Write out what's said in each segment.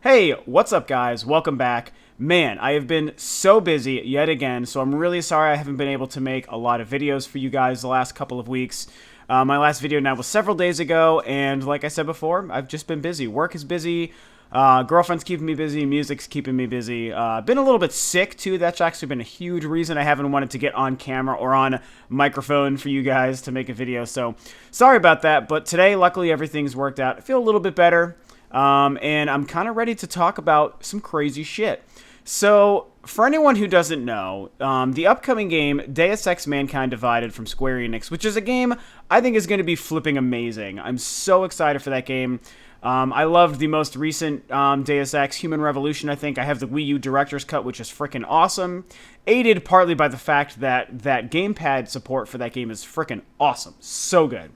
Hey, what's up, guys? Welcome back. Man, I have been so busy yet again, so I'm really sorry I haven't been able to make a lot of videos for you guys the last couple of weeks. My last video now was several days ago, and like I said before, I've just been busy. Work is busy, girlfriend's keeping me busy, music's keeping me busy. Been a little bit sick, too. That's actually been a huge reason I haven't wanted to get on camera or on microphone for you guys to make a video, so sorry about that. But today, luckily, everything's worked out. I feel a little bit better. And I'm kind of ready to talk about some crazy shit. So, for anyone who doesn't know, the upcoming game, Deus Ex Mankind Divided from Square Enix, which is a game I think is going to be flipping amazing. I'm so excited for that game. I loved the most recent Deus Ex, Human Revolution, I think. I have the Wii U Director's Cut, which is freaking awesome. Aided partly by the fact that gamepad support for that game is freaking awesome. So good.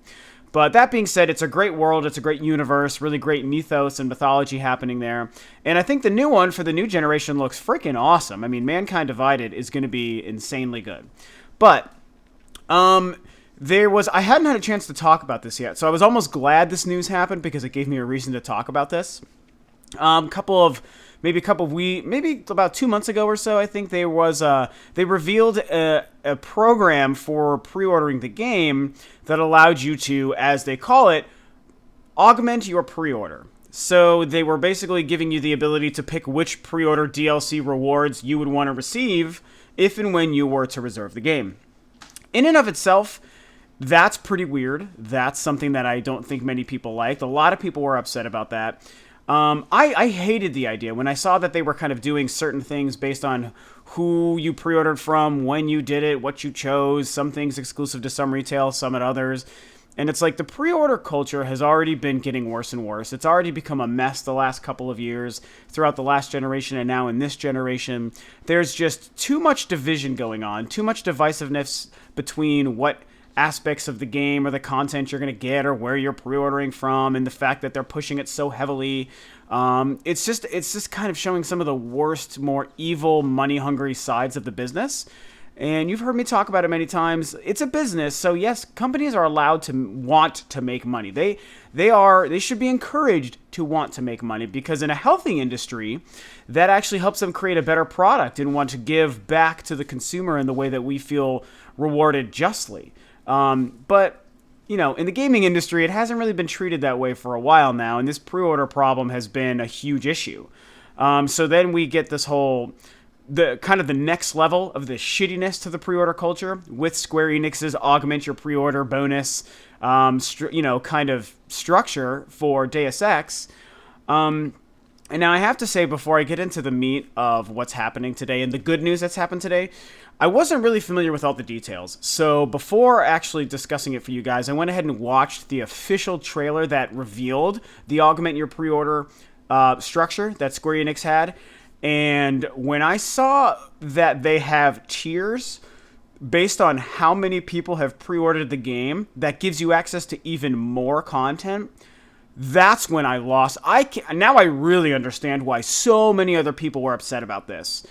But that being said, it's a great world, it's a great universe, really great mythos and mythology happening there. And I think the new one for the new generation looks freaking awesome. I mean, Mankind Divided is going to be insanely good. But, I hadn't had a chance to talk about this yet, so I was almost glad this news happened because it gave me a reason to talk about this. Maybe about 2 months ago or so, I think they revealed a program for pre-ordering the game that allowed you to, as they call it, augment your pre-order. So they were basically giving you the ability to pick which pre-order DLC rewards you would want to receive if and when you were to reserve the game. In and of itself, that's pretty weird. That's something that I don't think many people liked. A lot of people were upset about that. I hated the idea when I saw that they were kind of doing certain things based on who you pre-ordered from, when you did it, what you chose, some things exclusive to some retail, some at others. And it's like the pre-order culture has already been getting worse and worse. It's already become a mess the last couple of years, throughout the last generation and now in this generation. There's just too much division going on, too much divisiveness between what aspects of the game or the content you're going to get or where you're pre-ordering from, and the fact that they're pushing it so heavily. It's just kind of showing some of the worst, more evil, money-hungry sides of the business. And you've heard me talk about it many times. It's a business, so yes, companies are allowed to want to make money. They should be encouraged to want to make money, because in a healthy industry, that actually helps them create a better product and want to give back to the consumer in the way that we feel rewarded justly. But, you know, in the gaming industry, it hasn't really been treated that way for a while now, and this pre-order problem has been a huge issue. So then we get this the next level of the shittiness to the pre-order culture with Square Enix's augment your pre-order bonus, kind of structure for Deus Ex. And now I have to say, before I get into the meat of what's happening today and the good news that's happened today, I wasn't really familiar with all the details. So before actually discussing it for you guys, I went ahead and watched the official trailer that revealed the augment your pre-order structure that Square Enix had. And when I saw that they have tiers based on how many people have pre-ordered the game, that gives you access to even more content, that's when I lost. Now I really understand why so many other people were upset about this.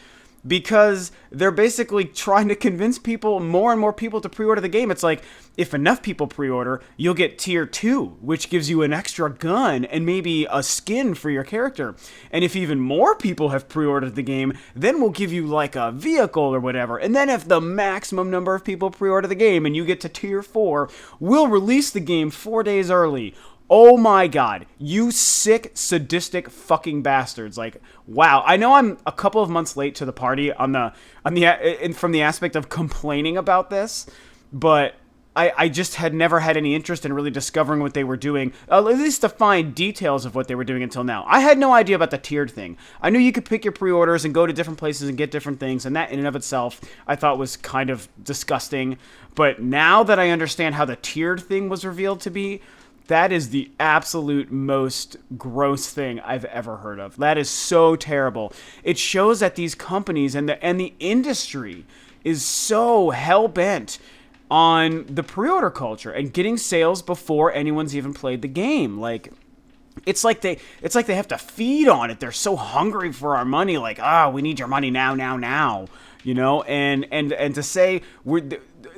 Because they're basically trying to convince people, more and more people, to pre-order the game. It's like, if enough people pre-order, you'll get tier 2, which gives you an extra gun and maybe a skin for your character. And if even more people have pre-ordered the game, then we'll give you like a vehicle or whatever. And then if the maximum number of people pre-order the game and you get to tier 4, we'll release the game 4 days early. Oh my god, you sick, sadistic fucking bastards. Like, wow. I know I'm a couple of months late to the party from the aspect of complaining about this, but I just had never had any interest in really discovering what they were doing, at least to find details of what they were doing until now. I had no idea about the tiered thing. I knew you could pick your pre-orders and go to different places and get different things, and that in and of itself I thought was kind of disgusting. But now that I understand how the tiered thing was revealed to be, that is the absolute most gross thing I've ever heard of. That is so terrible. It shows that these companies and the industry is so hell-bent on the pre-order culture and getting sales before anyone's even played the game. Like, it's like they have to feed on it. They're so hungry for our money. Like, we need your money now. You know, and to say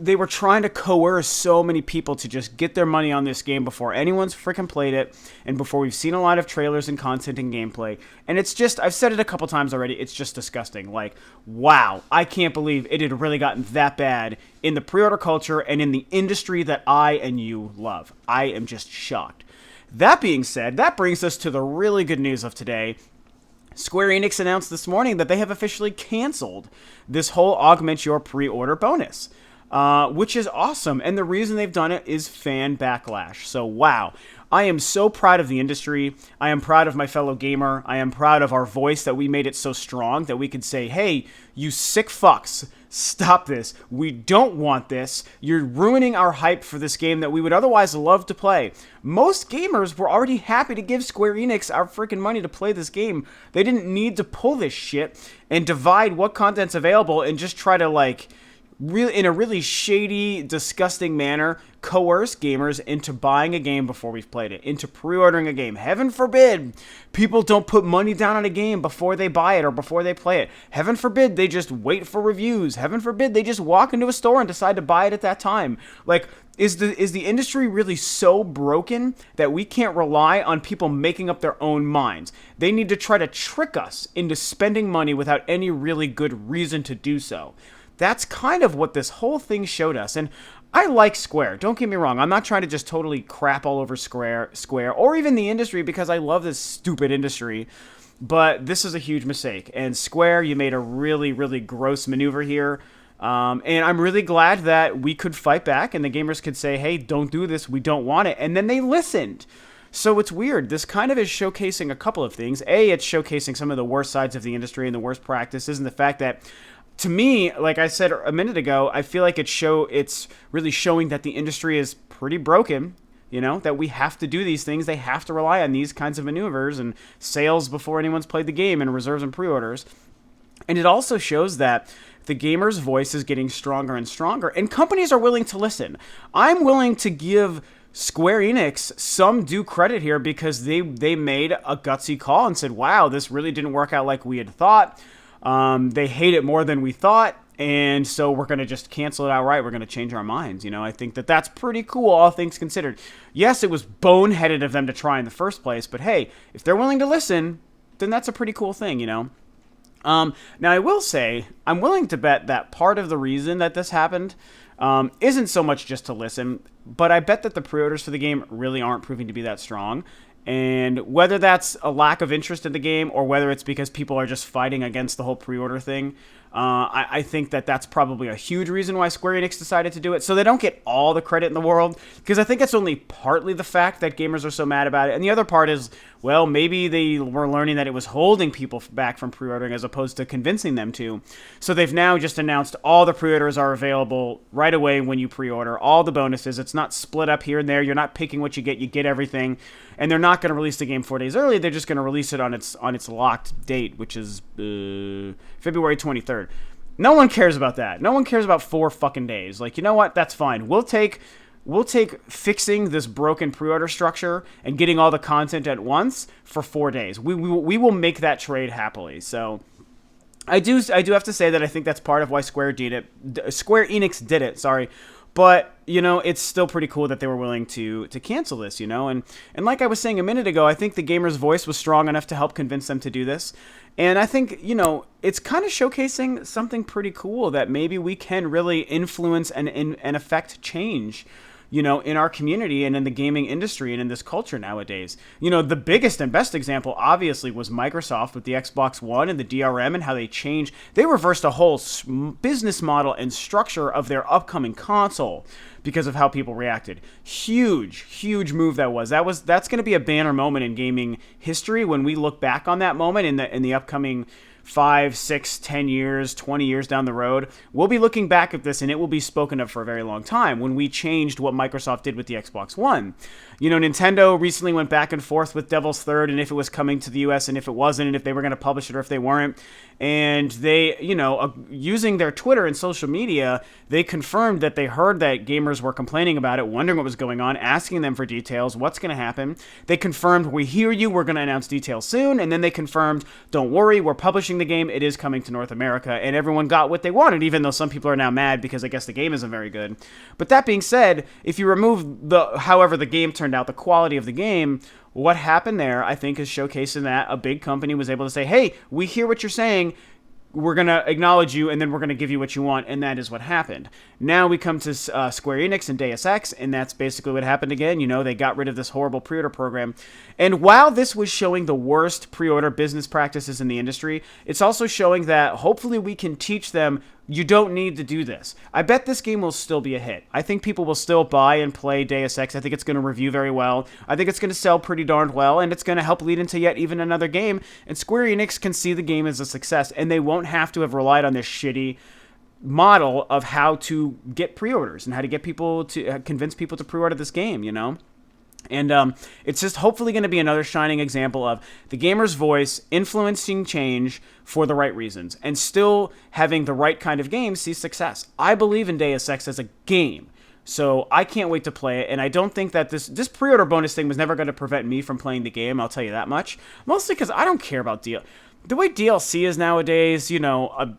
they were trying to coerce so many people to just get their money on this game before anyone's freaking played it and before we've seen a lot of trailers and content and gameplay. And it's just, I've said it a couple times already, it's just disgusting. Like, wow, I can't believe it had really gotten that bad in the pre-order culture and in the industry that I and you love. I am just shocked. That being said, that brings us to the really good news of today. Square Enix announced this morning that they have officially canceled this whole augment your pre-order bonus, which is awesome. And the reason they've done it is fan backlash. So, wow. I am so proud of the industry. I am proud of my fellow gamer. I am proud of our voice that we made it so strong that we could say, hey, you sick fucks, stop this. We don't want this. You're ruining our hype for this game that we would otherwise love to play. Most gamers were already happy to give Square Enix our freaking money to play this game. They didn't need to pull this shit and divide what content's available and just try to, like, really, in a really shady, disgusting manner, coerce gamers into buying a game before we've played it, into pre-ordering a game. Heaven forbid people don't put money down on a game before they buy it or before they play it. Heaven forbid they just wait for reviews. Heaven forbid they just walk into a store and decide to buy it at that time. Like, is the industry really so broken that we can't rely on people making up their own minds? They need to try to trick us into spending money without any really good reason to do so. That's kind of what this whole thing showed us. And I like Square. Don't get me wrong. I'm not trying to just totally crap all over Square or even the industry because I love this stupid industry. But this is a huge mistake. And Square, you made a really, really gross maneuver here. And I'm really glad that we could fight back and the gamers could say, hey, don't do this. We don't want it. And then they listened. So it's weird. This kind of is showcasing a couple of things. A, it's showcasing some of the worst sides of the industry and the worst practices and the fact that, to me, like I said a minute ago, I feel like it's really showing that the industry is pretty broken, that we have to do these things. They have to rely on these kinds of maneuvers and sales before anyone's played the game and reserves and pre-orders. And it also shows that the gamer's voice is getting stronger and stronger, and companies are willing to listen. I'm willing to give Square Enix some due credit here because they made a gutsy call and said, wow, this really didn't work out like we had thought. They hate it more than we thought, and so we're going to just cancel it outright. We're going to change our minds. I think that that's pretty cool, all things considered. Yes, it was boneheaded of them to try in the first place, but hey, if they're willing to listen, then that's a pretty cool thing, Now, I will say, I'm willing to bet that part of the reason that this happened isn't so much just to listen, but I bet that the pre-orders for the game really aren't proving to be that strong. And whether that's a lack of interest in the game or whether it's because people are just fighting against the whole pre-order thing, I think that that's probably a huge reason why Square Enix decided to do it. So they don't get all the credit in the world, because I think it's only partly the fact that gamers are so mad about it. And the other part is, well, maybe they were learning that it was holding people back from pre-ordering as opposed to convincing them to. So they've now just announced all the pre-orders are available right away when you pre-order, all the bonuses. It's not split up here and there. You're not picking what you get everything. And they're not going to release the game 4 days early. They're just going to release it on its locked date, which is February 23rd. No one cares about that. No one cares about 4 fucking days. Like, you know what? That's fine. We'll take fixing this broken pre-order structure and getting all the content at once for 4 days. We will make that trade happily. So I do have to say that I think that's part of why Square Enix did it. Sorry. But, it's still pretty cool that they were willing to cancel this, And like I was saying a minute ago, I think the gamer's voice was strong enough to help convince them to do this. And I think, it's kind of showcasing something pretty cool that maybe we can really influence and affect change, in our community and in the gaming industry and in this culture nowadays. The biggest and best example, obviously, was Microsoft with the Xbox One and the DRM and how they reversed a whole business model and structure of their upcoming console because of how people reacted. Huge move that was. That's going to be a banner moment in gaming history when we look back on that moment in the upcoming 5, 6, 10 years, 20 years down the road. We'll be looking back at this and it will be spoken of for a very long time when we changed what Microsoft did with the Xbox One. Nintendo recently went back and forth with Devil's Third and if it was coming to the US and if it wasn't and if they were going to publish it or if they weren't. And they, using their Twitter and social media, they confirmed that they heard that gamers were complaining about it, wondering what was going on, asking them for details, what's going to happen. They confirmed, we hear you, we're going to announce details soon. And then they confirmed, don't worry, we're publishing the game, it is coming to North America, and everyone got what they wanted, even though some people are now mad because I guess the game isn't very good. But that being said, if you remove however the game turned out, the quality of the game, what happened there, I think, is showcasing that a big company was able to say, hey, we hear what you're saying, we're going to acknowledge you, and then we're going to give you what you want, and that is what happened. Now we come to Square Enix and Deus Ex, and that's basically what happened again. You know, they got rid of this horrible pre-order program. And while this was showing the worst pre-order business practices in the industry, it's also showing that hopefully we can teach them you don't need to do this. I bet this game will still be a hit. I think people will still buy and play Deus Ex. I think it's going to review very well. I think it's going to sell pretty darned well, and it's going to help lead into yet even another game. And Square Enix can see the game as a success, and they won't have to have relied on this shitty model of how to get pre-orders and how to get people to convince people to pre-order this game, you know? And it's just hopefully going to be another shining example of the gamer's voice influencing change for the right reasons and still having the right kind of game see success. I believe in Deus Ex as a game, so I can't wait to play it, and I don't think that this pre-order bonus thing was never going to prevent me from playing the game, I'll tell you that much. Mostly because I don't care about the way DLC is nowadays, you know,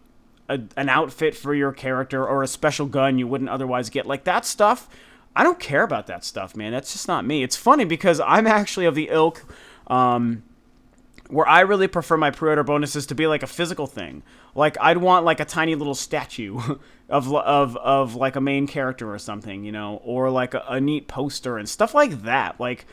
an outfit for your character or a special gun you wouldn't otherwise get. Like, that stuff, I don't care about that stuff, man. That's just not me. It's funny because I'm actually of the ilk where I really prefer my pre-order bonuses to be like a physical thing. Like, I'd want like a tiny little statue of like a main character or something, you know, or like a neat poster and stuff like that. Like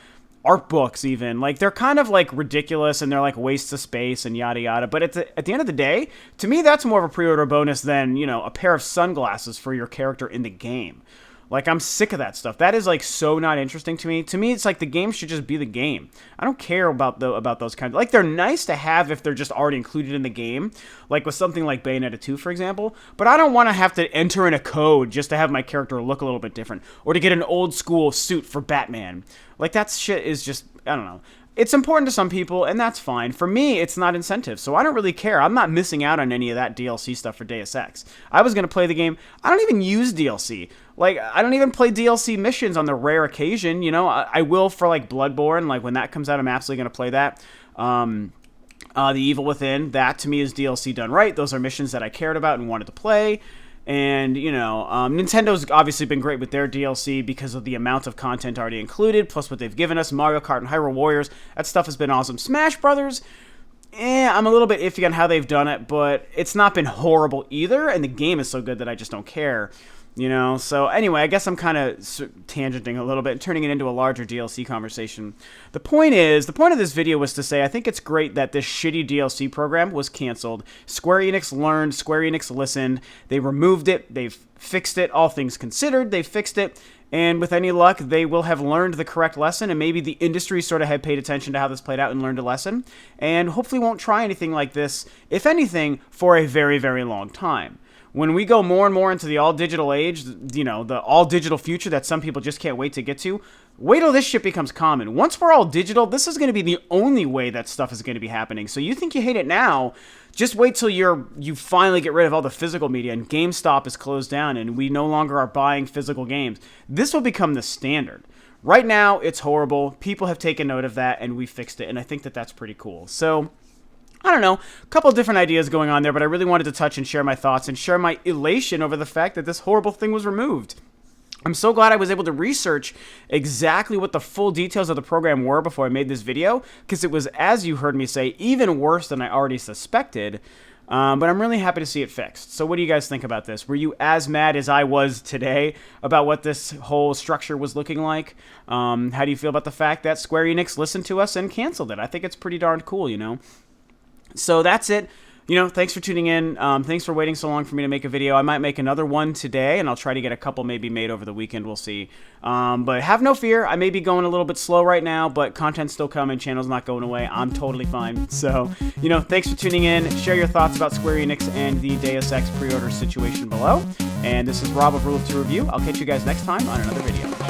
art books even. Like, they're kind of like ridiculous and they're like wastes of space and yada yada. But at the end of the day, to me, that's more of a pre-order bonus than, you know, a pair of sunglasses for your character in the game. Like, I'm sick of that stuff. That is, like, so not interesting to me. To me, it's like the game should just be the game. I don't care about those kinds. Like, they're nice to have if they're just already included in the game. Like, with something like Bayonetta 2, for example. But I don't want to have to enter in a code just to have my character look a little bit different. Or to get an old-school suit for Batman. Like, that shit is just, I don't know. It's important to some people, and that's fine. For me, it's not incentive, so I don't really care. I'm not missing out on any of that DLC stuff for Deus Ex. I was going to play the game. I don't even use DLC. Like, I don't even play DLC missions on the rare occasion, you know? I will for, like, Bloodborne. Like, when that comes out, I'm absolutely going to play that. The Evil Within, that to me is DLC done right. Those are missions that I cared about and wanted to play. And, you know, Nintendo's obviously been great with their DLC because of the amount of content already included, plus what they've given us. Mario Kart and Hyrule Warriors, that stuff has been awesome. Smash Brothers, I'm a little bit iffy on how they've done it, but it's not been horrible either, and the game is so good that I just don't care. You know, so anyway, I guess I'm kind of tangenting a little bit and turning it into a larger DLC conversation. The point of this video was to say I think it's great that this shitty DLC program was canceled. Square Enix learned, Square Enix listened, they removed it, they've fixed it, all things considered, they fixed it, and with any luck, they will have learned the correct lesson, and maybe the industry sort of had paid attention to how this played out and learned a lesson, and hopefully won't try anything like this, if anything, for a very, very long time. When we go more and more into the all-digital age, you know, the all-digital future that some people just can't wait to get to, wait till this shit becomes common. Once we're all digital, this is going to be the only way that stuff is going to be happening. So you think you hate it now, just wait till you finally get rid of all the physical media and GameStop is closed down and we no longer are buying physical games. This will become the standard. Right now, it's horrible. People have taken note of that and we fixed it, and I think that that's pretty cool. So I don't know, a couple different ideas going on there, but I really wanted to touch and share my thoughts and share my elation over the fact that this horrible thing was removed. I'm so glad I was able to research exactly what the full details of the program were before I made this video, because it was, as you heard me say, even worse than I already suspected, but I'm really happy to see it fixed. So what do you guys think about this? Were you as mad as I was today about what this whole structure was looking like? How do you feel about the fact that Square Enix listened to us and canceled it? I think it's pretty darn cool, you know? So that's it. You know, thanks for tuning in. Thanks for waiting so long for me to make a video. I might make another one today, and I'll try to get a couple maybe made over the weekend. We'll see. But have no fear. I may be going a little bit slow right now, but content's still coming. Channel's not going away. I'm totally fine. So, you know, thanks for tuning in. Share your thoughts about Square Enix and the Deus Ex pre-order situation below. And this is Rob of Rule of Two Review. I'll catch you guys next time on another video.